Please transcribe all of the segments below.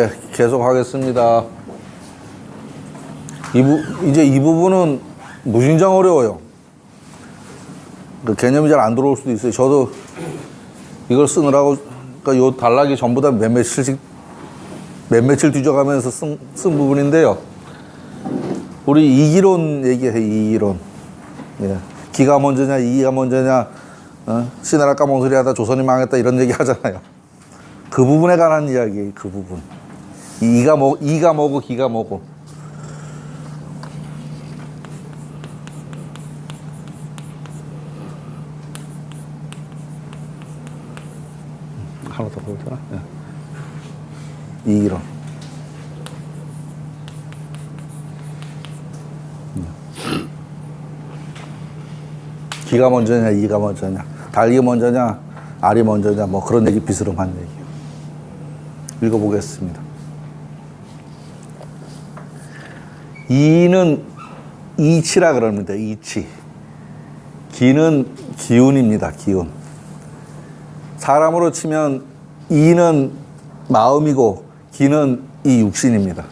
예, 계속 하겠습니다. 이제 이 부분은 무진장 어려워요. 그 개념이 잘 안 들어올 수도 있어요. 저도 이걸 쓰느라고, 그러니까 요 단락이 전부 다 몇 며칠 뒤져가면서 쓴 부분인데요. 우리 이기론 얘기해, 이기론. 예. 기가 먼저냐, 이기가 먼저냐, 신나라 까먹소리 하다 조선이 망했다 이런 얘기 하잖아요. 그 부분에 관한 이야기예요, 그 부분. 이가 뭐고, 기가 뭐고. 하나 더 보잖아. 예. 이기론. 기가 먼저냐, 이가 먼저냐, 닭이 먼저냐, 알이 먼저냐, 뭐 그런 얘기 비스름한 얘기예요. 읽어보겠습니다. 이는 이치라 그럽니다. 이치. 기는 기운입니다. 기운. 사람으로 치면 이는 마음이고 기는 이 육신입니다.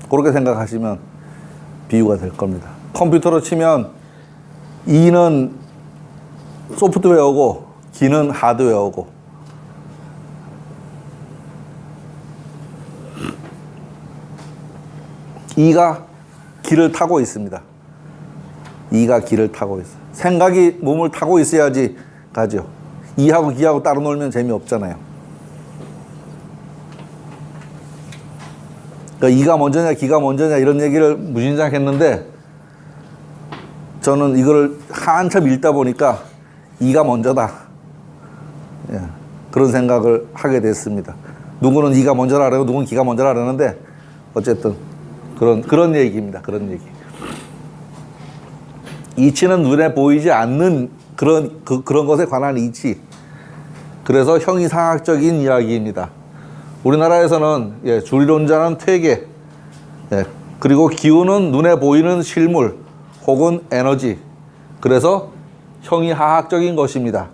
그렇게 생각하시면 비유가 될 겁니다. 컴퓨터로 치면 이는 소프트웨어고 기는 하드웨어고, 이가 기를 타고 있습니다. 이가 기를 타고 있어요. 생각이 몸을 타고 있어야지 가죠. 이하고 기하고 따로 놀면 재미없잖아요. 그러니까 이가 먼저냐 기가 먼저냐 이런 얘기를 무진장 했는데, 저는 이걸 한참 읽다 보니까 이가 먼저다. 예, 그런 생각을 하게 됐습니다. 누구는 이가 먼저라 그러고 누구는 기가 먼저라 그러는데 어쨌든 그런 얘기입니다. 그런 얘기. 이치는 눈에 보이지 않는 그런 것에 관한 이치. 그래서 형이상학적인 이야기입니다. 우리나라에서는 예, 줄이론자는 퇴계, 예, 그리고 기운은 눈에 보이는 실물 혹은 에너지. 그래서 형이하학적인 것입니다.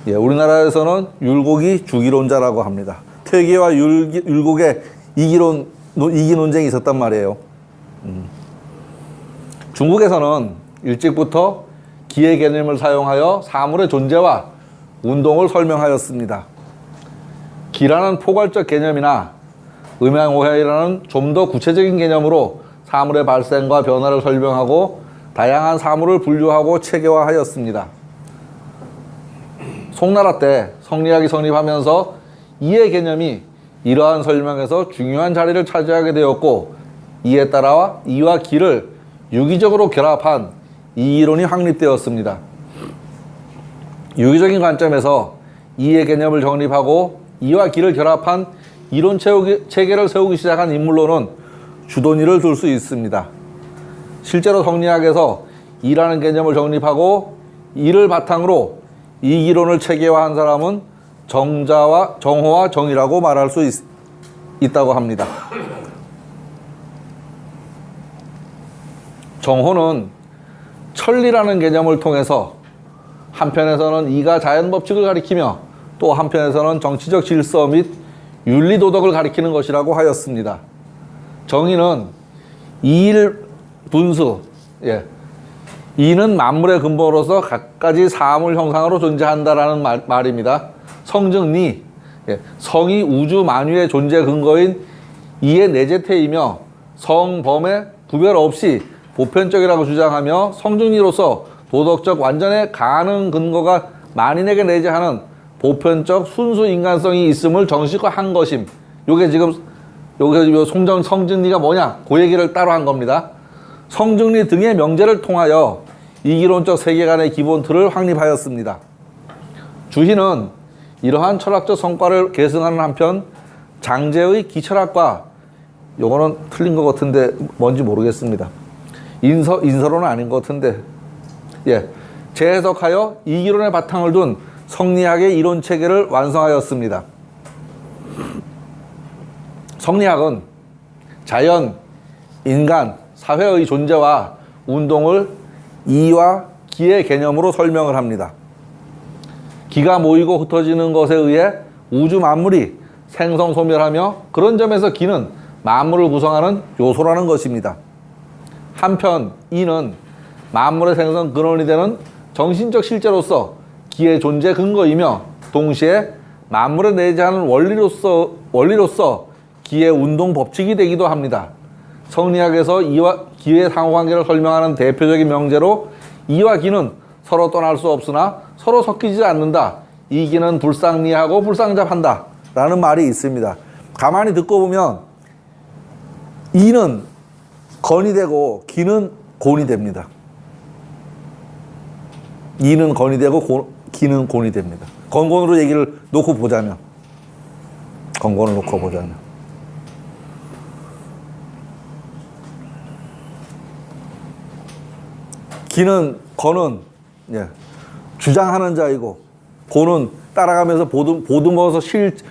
예, 우리나라에서는 율곡이 주기론자라고 합니다. 퇴계와 율곡의 이기 논쟁이 있었단 말이에요. 중국에서는 일찍부터 기의 개념을 사용하여 사물의 존재와 운동을 설명하였습니다. 기라는 포괄적 개념이나 음양오해이라는 좀 더 구체적인 개념으로 사물의 발생과 변화를 설명하고 다양한 사물을 분류하고 체계화하였습니다. 송나라 때 성리학이 성립하면서 이의 개념이 이러한 설명에서 중요한 자리를 차지하게 되었고, 이에 따라 이와 기를 유기적으로 결합한 이이론이 확립되었습니다. 유기적인 관점에서 이의 개념을 정립하고 이와 기를 결합한 이론 체계를 세우기 시작한 인물로는 주돈이를 들 수 있습니다. 실제로 성리학에서 이라는 개념을 정립하고 이를 바탕으로 이기론을 체계화한 사람은 정호와 정이라고 말할 수 있다고 합니다. 정호는 천리라는 개념을 통해서 한편에서는 이가 자연법칙을 가리키며 또 한편에서는 정치적 질서 및 윤리도덕을 가리키는 것이라고 하였습니다. 정의는 이일 분수, 예, 이는 만물의 근본으로서 갖가지 사물 형상으로 존재한다라는 말입니다. 성증리, 예, 성이 우주 만유의 존재 근거인 이의 내재태이며 성범의 구별 없이 보편적이라고 주장하며 성증리로서 도덕적 완전에 가는 근거가 만인에게 내재하는 보편적 순수 인간성이 있음을 정식화한 것임. 요게 지금 성증리가 뭐냐? 그 얘기를 따로 한 겁니다. 성증리 등의 명제를 통하여 이기론적 세계관의 기본 틀을 확립하였습니다. 주희는 이러한 철학적 성과를 계승하는 한편 장제의 기철학과, 요거는 틀린 것 같은데 뭔지 모르겠습니다. 인서로는 아닌 것 같은데, 예, 재해석하여 이기론의 바탕을 둔 성리학의 이론 체계를 완성하였습니다. 성리학은 자연, 인간, 사회의 존재와 운동을 이와 기의 개념으로 설명을 합니다. 기가 모이고 흩어지는 것에 의해 우주 만물이 생성소멸하며 그런 점에서 기는 만물을 구성하는 요소라는 것입니다. 한편 이는 만물의 생성 근원이 되는 정신적 실제로서 기의 존재 근거이며 동시에 만물에 내재하는 원리로서 기의 운동 법칙이 되기도 합니다. 성리학에서 이와 기의 상호관계를 설명하는 대표적인 명제로 이와 기는 서로 떠날 수 없으나 서로 섞이지 않는다. 이 기는 불상리하고 불상잡한다. 라는 말이 있습니다. 가만히 듣고 보면 이는 건이 되고 기는 곤이 됩니다. 이는 건이 되고 기는 곤이 됩니다. 건곤으로 얘기를 놓고 보자면, 건곤을 놓고 보자면, 건은 주장하는 자이고 곤은 따라가면서 보듬어서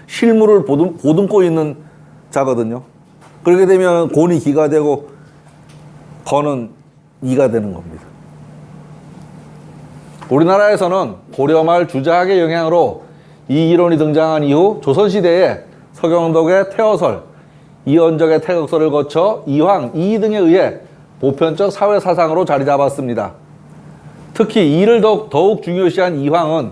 실물을 보듬고 있는 자거든요. 그렇게 되면 곤이 기가 되고 건은 이가 되는 겁니다. 우리나라에서는 고려말 주자학의 영향으로 이 이론이 등장한 이후 조선시대에 서경덕의 태어설, 이언적의 태극설을 거쳐 이황, 이이 등에 의해 보편적 사회사상으로 자리 잡았습니다. 특히 이를 더욱 중요시한 이황은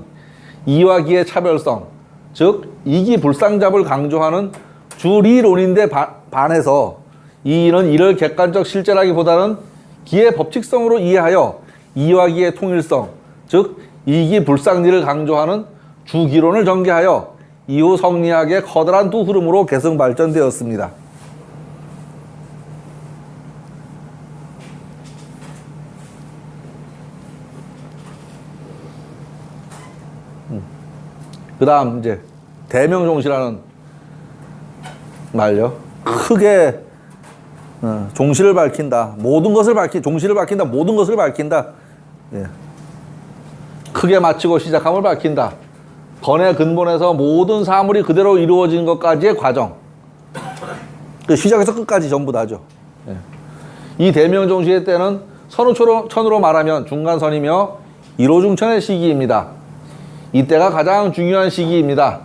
이와 기의 차별성, 즉 이기 불상잡을 강조하는 주리론인데 반해서 이는 이를 객관적 실제라기보다는 기의 법칙성으로 이해하여 이와 기의 통일성, 즉 이기 불상리를 강조하는 주기론을 전개하여 이후 성리학의 커다란 두 흐름으로 계승 발전되었습니다. 그 다음 이제 대명종시라는 말요. 크게 종시를 밝힌다. 모든 것을 종시를 밝힌다. 모든 것을 밝힌다. 예. 크게 마치고 시작함을 밝힌다. 건의 근본에서 모든 사물이 그대로 이루어진 것까지의 과정. 그 시작에서 끝까지 전부 다죠. 예. 이 대명종시의 때는 선우천으로 말하면 중간선이며 1호중천의 시기입니다. 이때가 가장 중요한 시기입니다.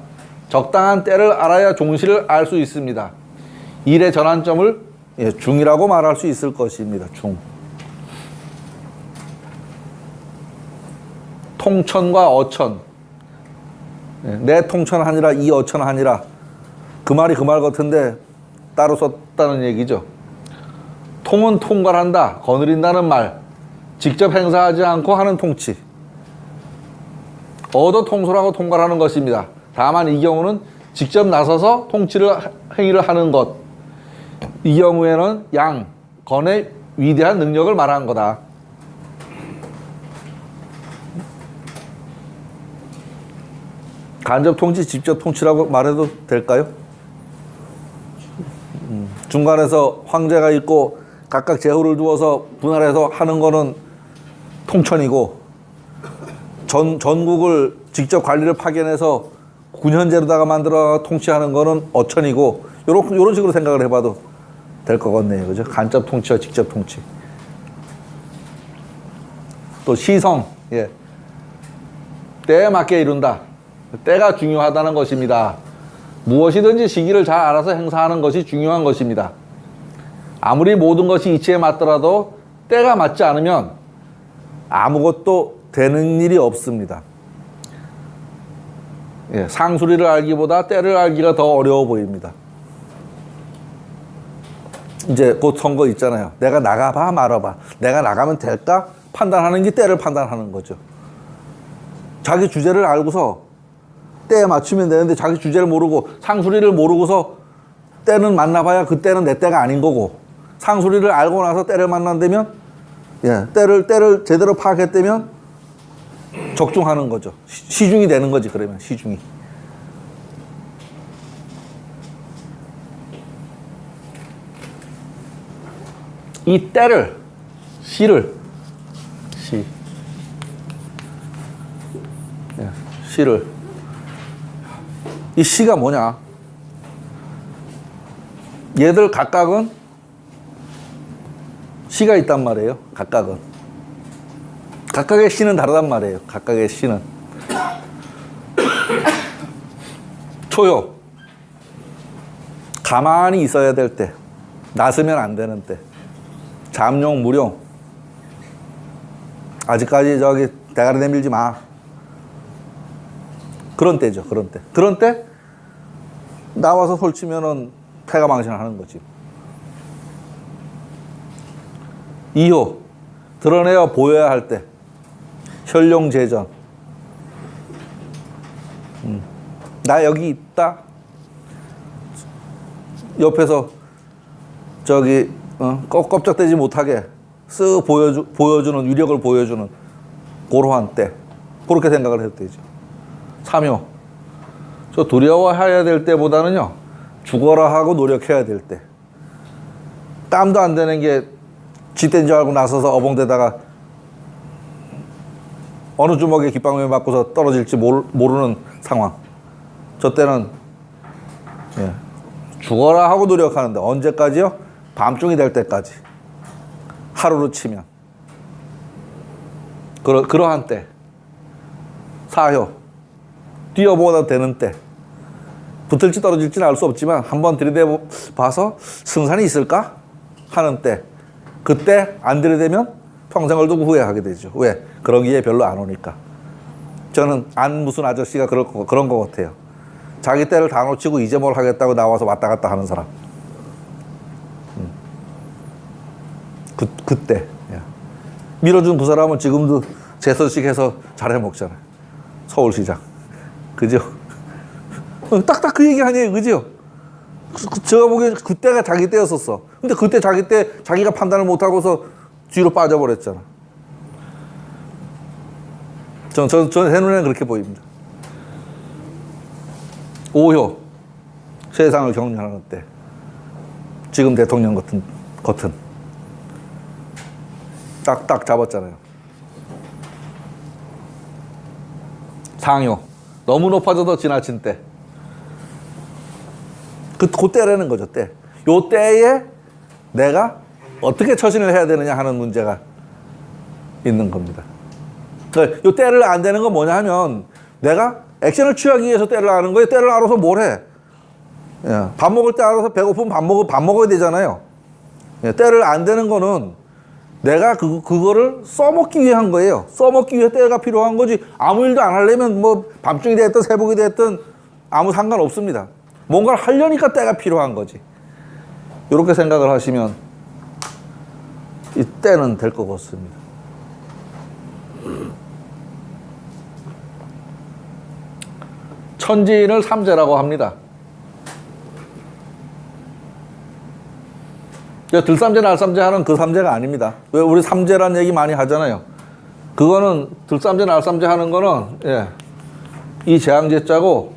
적당한 때를 알아야 종시를 알 수 있습니다. 일의 전환점을 중이라고 말할 수 있을 것입니다. 중. 통천과 어천. 내 통천하니라 이 어천하니라. 그 말이 그 말 같은데 따로 썼다는 얘기죠. 통은 통괄한다, 거느린다는 말. 직접 행사하지 않고 하는 통치. 어도 통솔하고 통괄하는 것입니다. 다만 이 경우는 직접 나서서 행위를 하는 것. 이 경우에는 건의 위대한 능력을 말한 거다. 간접 통치, 직접 통치라고 말해도 될까요? 중간에서 황제가 있고 각각 제후를 두어서 분할해서 하는 거는 통천이고, 전국을 직접 관리를 파견해서 군현제로다가 만들어 통치하는 거는 어천이고, 요런 식으로 생각을 해봐도 될 것 같네요. 그죠? 간접 통치와 직접 통치. 또 시성, 때에 맞게 이룬다. 때가 중요하다는 것입니다. 무엇이든지 시기를 잘 알아서 행사하는 것이 중요한 것입니다. 아무리 모든 것이 이치에 맞더라도 때가 맞지 않으면 아무것도 되는 일이 없습니다. 상수리를 알기보다 때를 알기가 더 어려워 보입니다. 이제 곧 선거 있잖아요. 내가 나가봐 말아봐. 내가 나가면 될까? 판단하는 게 때를 판단하는 거죠. 자기 주제를 알고서 때에 맞추면 되는데 자기 주제를 모르고 상수리를 모르고서 때는 만나봐야 그 때는 내 때가 아닌 거고, 상수리를 알고 나서 때를 만난다면 때를 제대로 파악했다면 적중하는 거죠. 시중이 되는 거지. 그러면 시중이. 이 때를, 시를 이 시가 뭐냐? 얘들 각각은 시가 있단 말이에요. 각각의 시는 다르단 말이에요. 각각의 시는. 초요. 가만히 있어야 될 때, 나서면 안 되는 때, 잠룡, 무룡, 아직까지 저기 대가리 내밀지 마. 그런 때죠, 그런 때. 그런 때 나와서 솔치면은 패가 망신하는 거지. 2호, 드러내어 보여야 할 때, 현룡제전. 나 여기 있다. 옆에서 저기 껍적대지 못하게 쓱 보여주는, 위력을 보여주는 그러한 때, 그렇게 생각을 해도 되죠. 3호, 저 두려워해야 될 때보다는요, 죽어라 하고 노력해야 될 때. 땀도 안 되는 게 쥐된 줄 알고 나서서 어벙대다가 어느 주먹에 깃방울에 맞고서 떨어질지 모르는 상황. 저 때는 죽어라 하고 노력하는데 언제까지요? 밤중이 될 때까지. 하루로 치면. 그러한 때. 4호, 뛰어보다 되는 때. 붙을지 떨어질지는 알 수 없지만 한번 들이대봐서 승산이 있을까? 하는 때. 그때 안 들이대면 평생을 두고 후회하게 되죠. 왜? 그런 기회 별로 안 오니까. 저는 안 무슨 아저씨가 그런 것 같아요. 자기 때를 다 놓치고 이제 뭘 하겠다고 나와서 왔다 갔다 하는 사람. 그때. 밀어준 그 사람은 지금도 재선식 해서 잘해 먹잖아요. 서울시장. 그죠? 딱딱 그 얘기 아니에요. 그죠? 제가 보기엔 그때가 자기 때였었어. 근데 그때 자기 때 자기가 판단을 못하고서 뒤로 빠져버렸잖아. 제 눈에는 그렇게 보입니다. 5호, 세상을 격려하는 때. 지금 대통령 같은. 딱딱 잡았잖아요. 상효, 너무 높아져도 지나친 때. 그 때라는 거죠, 때. 요 때에 내가 어떻게 처신을 해야 되느냐 하는 문제가 있는 겁니다. 요 때를 안 되는 건 뭐냐 하면 내가 액션을 취하기 위해서 때를 아는 거예요. 때를 알아서 뭘 해? 밥 먹을 때 알아서 배고프면 밥 먹어야 되잖아요. 때를 안 되는 거는 내가 그거를 써먹기 위한 거예요. 써먹기 위해 때가 필요한 거지. 아무 일도 안 하려면 뭐 밤중이 됐든 새벽이 됐든 아무 상관없습니다. 뭔가를 하려니까 때가 필요한 거지. 이렇게 생각을 하시면 이 때는 될 것 같습니다. 천지인을 삼재라고 합니다. 들삼재 날삼재 하는 그 삼재가 아닙니다. 왜 우리 삼재란 얘기 많이 하잖아요. 그거는 들삼재 날삼재 하는 거는 이 재앙재자고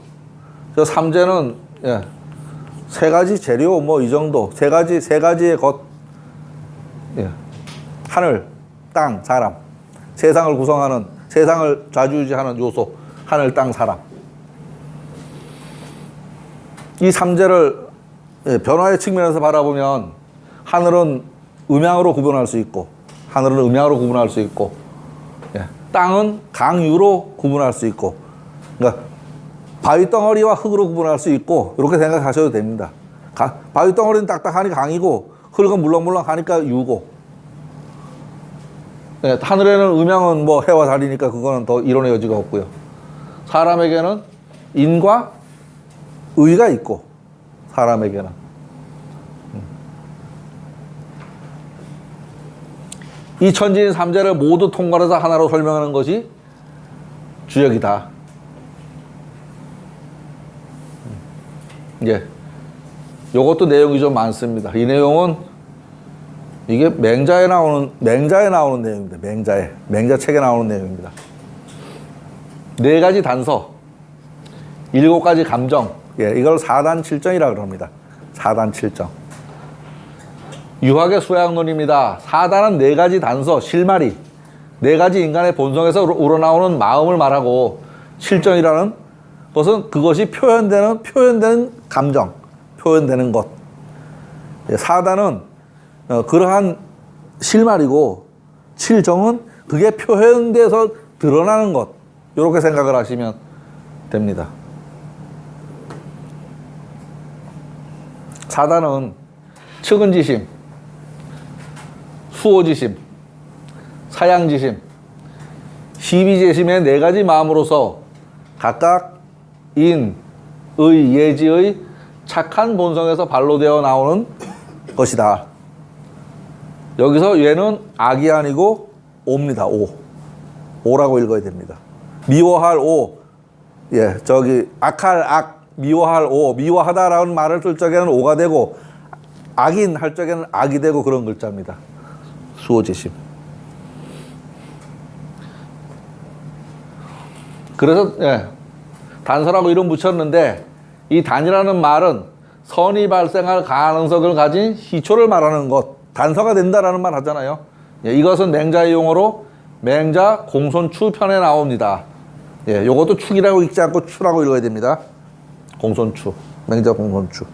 저 삼재는 세 가지 재료 뭐 이 정도 세 가지의 것. 하늘, 땅, 사람. 세상을 구성하는, 세상을 좌지우지하는 요소. 하늘, 땅, 사람. 이 삼재를 변화의 측면에서 바라보면 하늘은 음양으로 구분할 수 있고, 하늘은 음양으로 구분할 수 있고, 땅은 강유로 구분할 수 있고, 그러니까 바위 덩어리와 흙으로 구분할 수 있고, 이렇게 생각하셔도 됩니다. 바위 덩어리는 딱딱하니 강이고, 흙은 물렁물렁하니까 유고, 하늘에는 음양은 뭐 해와 달이니까 그거는 더 이론의 여지가 없고요. 사람에게는 인과 의가 있고, 사람에게는. 이 천지인 삼재를 모두 통괄해서 하나로 설명하는 것이 주역이다. 요것도 내용이 좀 많습니다. 이 내용은 이게 맹자에 나오는 내용입니다. 맹자책에 나오는 내용입니다. 4가지 단서, 7가지 감정, 이걸 4단 7정이라고 합니다. 4단 7정. 유학의 수양론입니다. 4단은 4가지 단서, 실마리, 4가지 인간의 본성에서 우러나오는 마음을 말하고, 7정이라는 것은 그것이 표현되는 감정, 표현되는 것. 4단은 그러한 실마리고, 7정은 그게 표현돼서 드러나는 것. 이렇게 생각을 하시면 됩니다. 사단은 측은지심, 수호지심, 사양지심, 시비재심의 네 가지 마음으로서 각각 인, 의, 예지의 착한 본성에서 발로되어 나오는 것이다. 여기서 얘는 악이 아니고 오입니다. 오. 오라고 읽어야 됩니다. 미워할 오. 예, 저기 악할 악, 미워할 오. 미워하다라는 말을 쓸 적에는 오가 되고 악인 할 적에는 악이 되고 그런 글자입니다. 수호지심. 그래서 예, 단서라고 이름 붙였는데 이 단이라는 말은 선이 발생할 가능성을 가진 시초를 말하는 것, 단서가 된다라는 말 하잖아요. 예, 이것은 맹자의 용어로 맹자 공손추 편에 나옵니다. 예, 요것도 축이라고 읽지 않고 추라고 읽어야 됩니다. 공손추, 맹자 공손추.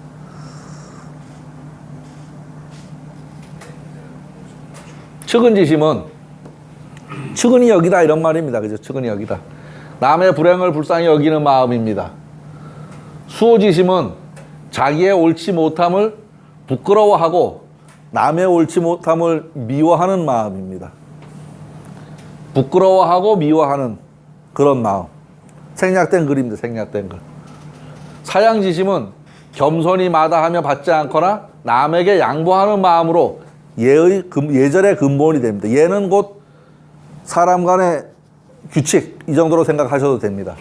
측은지심은 측은히 여기다 이런 말입니다. 그죠? 측은히 여기다. 남의 불행을 불쌍히 여기는 마음입니다. 수호지심은 자기의 옳지 못함을 부끄러워하고 남의 옳지 못함을 미워하는 마음입니다. 부끄러워하고 미워하는 그런 마음. 생략된 글입니다. 생략된 글. 사양지심은 겸손히 마다하며 받지 않거나 남에게 양보하는 마음으로 예절의 근본이 됩니다. 예는 곧 사람 간의 규칙, 이 정도로 생각하셔도 됩니다.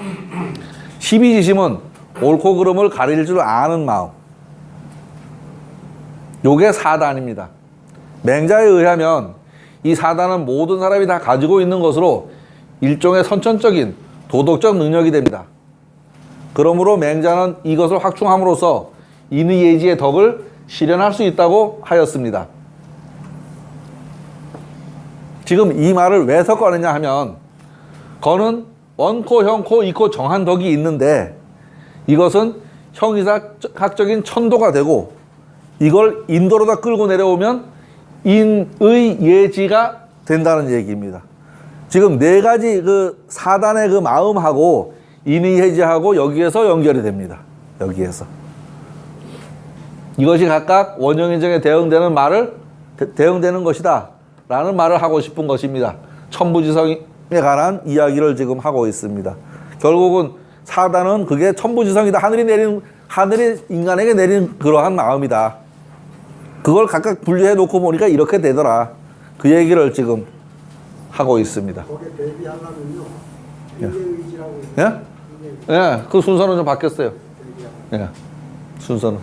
시비지심은 옳고 그름을 가릴 줄 아는 마음. 요게 사단입니다. 맹자에 의하면 이 사단은 모든 사람이 다 가지고 있는 것으로 일종의 선천적인 도덕적 능력이 됩니다. 그러므로 맹자는 이것을 확충함으로써 인의예지의 덕을 실현할 수 있다고 하였습니다. 지금 이 말을 왜 섞어내냐 하면 거는 원코, 형코, 이코 정한 덕이 있는데 이것은 형이사학적인 천도가 되고 이걸 인도로다 끌고 내려오면 인의 예지가 된다는 얘기입니다. 지금 네 가지 그 사단의 그 마음하고 인의 예지하고 여기에서 연결이 됩니다. 여기에서. 이것이 각각 원형인정에 대응되는 것이다 라는 말을 하고 싶은 것입니다. 천부지성에 관한 이야기를 지금 하고 있습니다. 결국은 사단은 그게 천부지성이다. 하늘이 인간에게 내린 그러한 마음이다. 그걸 각각 분류해 놓고 보니까 이렇게 되더라. 그 얘기를 지금 하고 있습니다. 거기에 대비하려면요. 인계의지라고. 예? 예, 그 순서는 좀 바뀌었어요. 예, 순서는.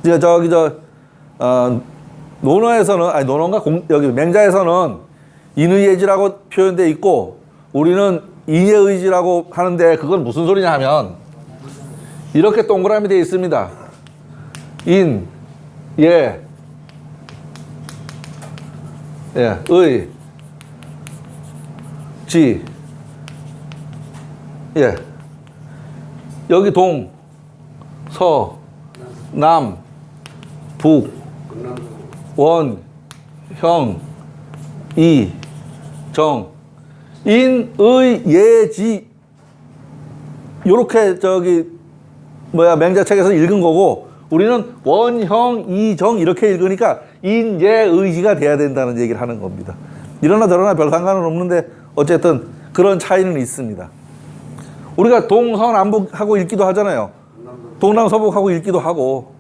이제 논어에서는, 아니, 논어인가? 여기 맹자에서는 인의예지라고 표현되어 있고, 우리는 인예의지라고 하는데, 그건 무슨 소리냐 하면, 이렇게 동그라미 되어 있습니다. 인, 예, 예, 의, 지, 예. 여기 동, 서, 남, 북, 원, 형, 이, 정, 인, 의, 예, 지. 요렇게 맹자책에서 읽은 거고, 우리는 원, 형, 이, 정 이렇게 읽으니까 인, 예, 의지가 돼야 된다는 얘기를 하는 겁니다. 이러나 저러나 별 상관은 없는데 어쨌든 그런 차이는 있습니다. 우리가 동서남북하고 읽기도 하잖아요. 동남서북하고 읽기도 하고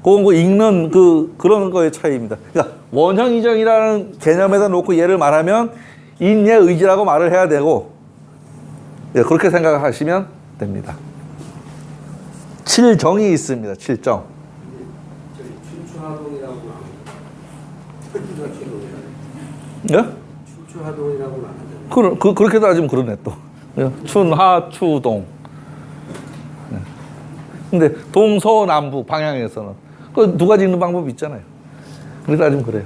그건 뭐 읽는 그런 거의 차이입니다. 그러니까 원형 이정이라는 개념에다 놓고 얘를 말하면 인예 의지라고 말을 해야 되고, 예, 그렇게 생각하시면 됩니다. 칠정이 있습니다. 칠정. 춘추하동이라고 예? 춘추하동이라고는 안 하잖아요. 그렇게 따지면 그러네 또. 춘하, 추동. 근데 동서남북 방향에서는 그 두 가지 읽는 방법이 있잖아요. 그렇게 따지면 그래요.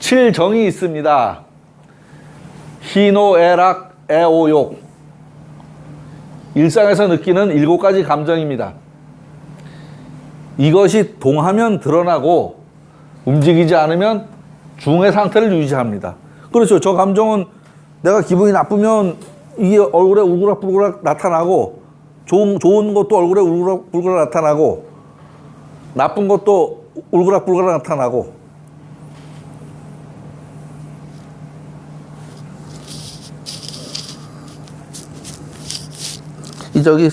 칠정이 있습니다. 희노, 애락, 애오욕. 일상에서 느끼는 7가지 감정입니다. 이것이 동하면 드러나고 움직이지 않으면 중의 상태를 유지합니다. 그렇죠. 저 감정은 내가 기분이 나쁘면 이게 얼굴에 울그락불그락 나타나고 좋은 것도 얼굴에 울그락불그락 나타나고 나쁜 것도 울그락불그락 나타나고. 이 저기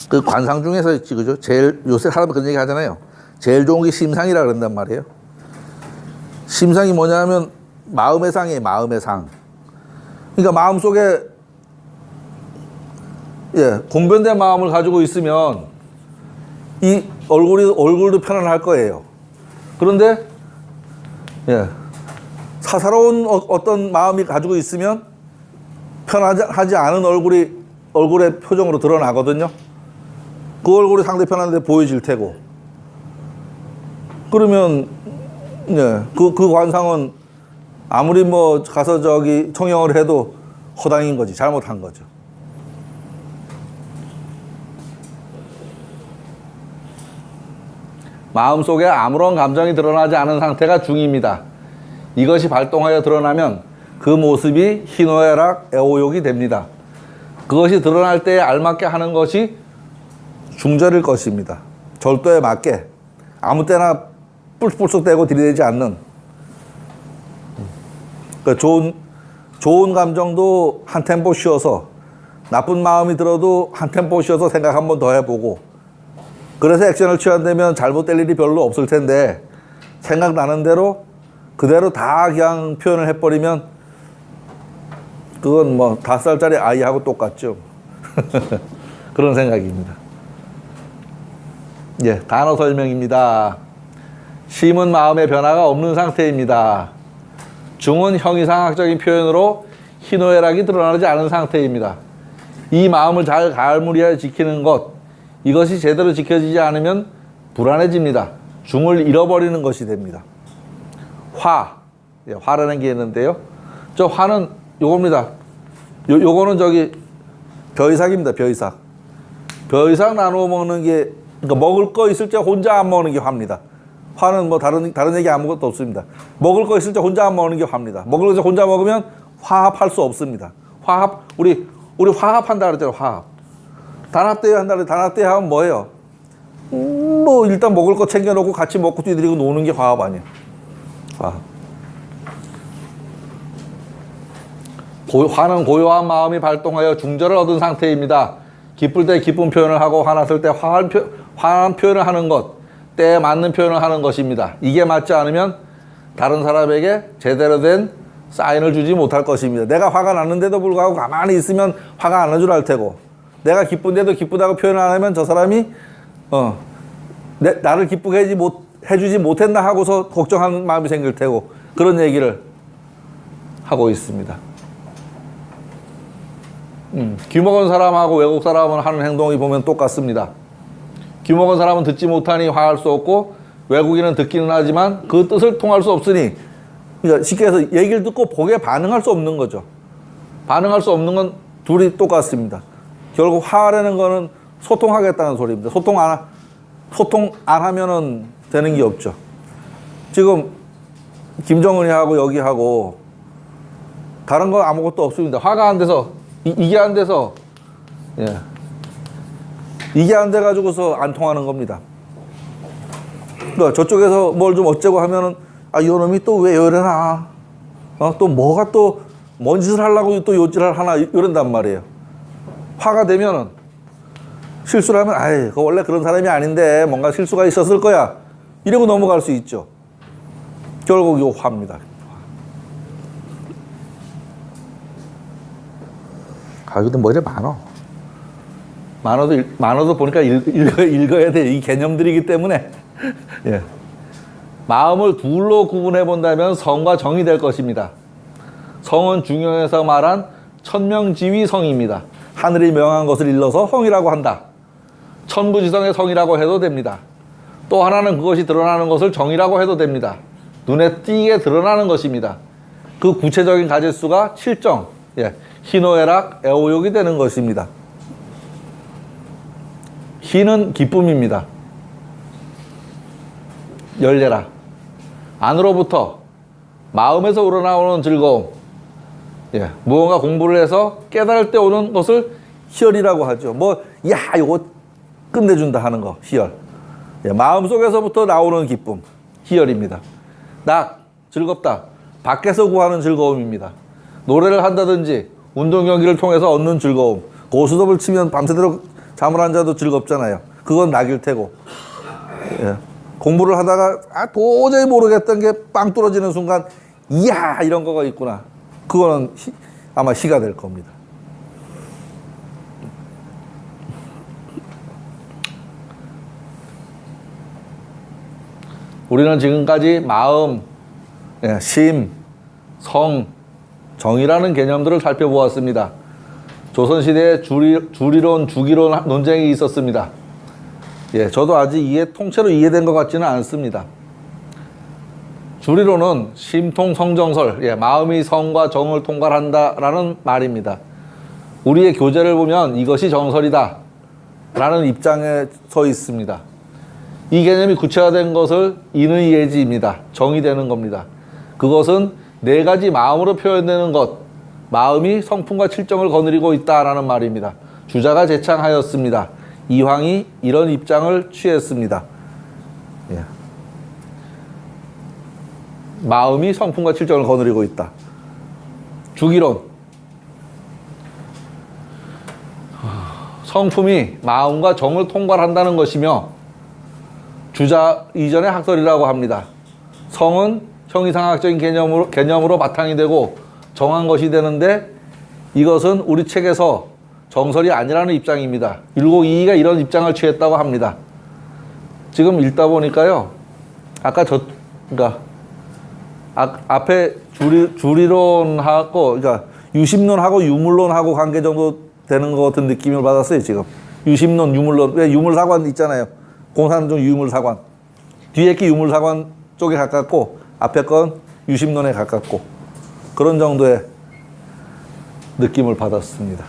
그 관상 중에서 있지, 그죠? 제일 요새 사람들 그런 얘기 하잖아요. 제일 좋은 게 심상이라 그런단 말이에요. 심상이 뭐냐면 마음의 상이에요. 마음의 상. 그러니까 마음속에 공변된 마음을 가지고 있으면 이 얼굴도 편안할 거예요. 그런데 사사로운 어떤 마음이 가지고 있으면 편하지 않은 얼굴의 표정으로 드러나거든요. 그 얼굴이 상대편한테 보여질 테고. 그러면 그 관상은 아무리 뭐 가서 저기 청영을 해도 허당인 거지, 잘못한 거죠. 마음속에 아무런 감정이 드러나지 않은 상태가 중입니다. 이것이 발동하여 드러나면 그 모습이 희노애락, 애오욕이 됩니다. 그것이 드러날 때에 알맞게 하는 것이 중절일 것입니다. 절도에 맞게 아무 때나 뿔쑥 대고 들이대지 않는. 그러니까 좋은 감정도 한 템포 쉬어서, 나쁜 마음이 들어도 한 템포 쉬어서 생각 한 번 더 해보고, 그래서 액션을 취한다면 잘못될 일이 별로 없을 텐데 생각나는 대로 그대로 다 그냥 표현을 해버리면 그건 뭐 5살짜리 아이하고 똑같죠. 그런 생각입니다. 단어 설명입니다. 심은 마음의 변화가 없는 상태입니다. 중은 형이상학적인 표현으로 희노애락이 드러나지 않은 상태입니다. 이 마음을 잘 가을무리하여 지키는 것, 이것이 제대로 지켜지지 않으면 불안해집니다. 중을 잃어버리는 것이 됩니다. 화라는 게 있는데요. 저 화는 요겁니다. 요거는 저기 벼이삭입니다. 벼이삭. 벼이삭 나누어 먹는 게, 그러니까 먹을 거 있을 때 혼자 안 먹는 게 화입니다. 화는 뭐 다른 얘기 아무것도 없습니다. 먹을 거 있을 때 혼자 안 먹는 게 화입니다. 먹을 거 혼자 먹으면 화합할 수 없습니다. 우리 화합한다 그랬잖아요. 화합. 단합대회 한다는데 단합대회 하면 뭐예요? 뭐 일단 먹을 거 챙겨놓고 같이 먹고 뛰들이고 노는 게 화합 아니에요. 화합. 화는 고요한 마음이 발동하여 중절을 얻은 상태입니다. 기쁠 때 기쁜 표현을 하고 화났을 때 화한 표현을 하는 것, 때에 맞는 표현을 하는 것입니다. 이게 맞지 않으면 다른 사람에게 제대로 된 사인을 주지 못할 것입니다. 내가 화가 났는데도 불구하고 가만히 있으면 화가 안 난 줄 알 테고, 내가 기쁜데도 기쁘다고 표현을 안 하면 저 사람이 나를 기쁘게 해주지 못했나 하고서 걱정하는 마음이 생길 테고, 그런 얘기를 하고 있습니다. 귀먹은 사람하고 외국 사람은 하는 행동이 보면 똑같습니다. 귀먹은 사람은 듣지 못하니 화할 수 없고, 외국인은 듣기는 하지만 그 뜻을 통할 수 없으니, 그러니까 쉽게 해서 얘기를 듣고 복에 반응할 수 없는 거죠. 반응할 수 없는 건 둘이 똑같습니다. 결국 화라는 거는 소통하겠다는 소리입니다. 소통 안 하면은 되는 게 없죠. 지금 김정은이 하고 여기 하고 다른 거 아무것도 없습니다. 화가 안 돼서 이게 안 돼서 이게 안 돼 가지고서 안 통하는 겁니다. 그러니까 저쪽에서 뭘 좀 어쩌고 하면은 이놈이 또 왜 이러나, 또 뭐가 또 뭔 짓을 하려고 또 요질을 하나 이런단 말이에요. 화가 되면은 실수를 하면 그거 원래 그런 사람이 아닌데 뭔가 실수가 있었을 거야, 이러고 넘어갈 수 있죠. 결국 요 화입니다. 근데 뭐 이래 많아도 보니까 읽어야 돼. 이 개념들이기 때문에. 마음을 둘로 구분해 본다면 성과 정이 될 것입니다. 성은 중용에서 말한 천명지위 성입니다. 하늘이 명한 것을 일러서 성이라고 한다. 천부지성의 성이라고 해도 됩니다. 또 하나는 그것이 드러나는 것을 정이라고 해도 됩니다. 눈에 띄게 드러나는 것입니다. 그 구체적인 가짓수가 칠정, 희노애락, 애오욕이 되는 것입니다. 희는 기쁨입니다. 열려라. 안으로부터 마음에서 우러나오는 즐거움, 무언가 공부를 해서 깨달을 때 오는 것을 희열이라고 하죠. 요거 끝내준다 하는 거, 희열. 예, 마음속에서부터 나오는 기쁨, 희열입니다. 즐겁다. 밖에서 구하는 즐거움입니다. 노래를 한다든지 운동 경기를 통해서 얻는 즐거움. 고스톱을 치면 밤새도록 잠을 안 자도 즐겁잖아요. 그건 낙일 테고. 예. 공부를 하다가 도저히 모르겠던 게 빵 뚫어지는 순간 이야 이런 거가 있구나. 그거는 아마 희가 될 겁니다. 우리는 지금까지 마음, 심, 성, 정이라는 개념들을 살펴보았습니다. 조선시대에 주리론, 주기론 논쟁이 있었습니다. 예, 저도 아직 통째로 이해된 것 같지는 않습니다. 주리론은 심통 성정설, 마음이 성과 정을 통괄한다라는 말입니다. 우리의 교재를 보면 이것이 정설이다 라는 입장에 서 있습니다. 이 개념이 구체화된 것을 인의 예지입니다. 정이 되는 겁니다. 그것은 네 가지 마음으로 표현되는 것, 마음이 성품과 칠정을 거느리고 있다라는 말입니다. 주자가 제창하였습니다. 이황이 이런 입장을 취했습니다. 예. 마음이 성품과 칠정을 거느리고 있다. 주기론. 성품이 마음과 정을 통괄한다는 것이며 주자 이전의 학설이라고 합니다. 성은 형이상학적인 개념으로 바탕이 되고 정한 것이 되는데 이것은 우리 책에서 정설이 아니라는 입장입니다. 율곡이이가 이런 입장을 취했다고 합니다. 지금 읽다 보니까요. 아까 그러니까 앞에 주리론하고 그러니까 유심론하고 유물론하고 관계 정도 되는 것 같은 느낌을 받았어요. 지금 유심론, 유물론. 왜 유물사관 있잖아요. 공산중 유물사관. 뒤에 게 유물사관 쪽에 가깝고 앞에 건 유심론에 가깝고 그런 정도의 느낌을 받았습니다.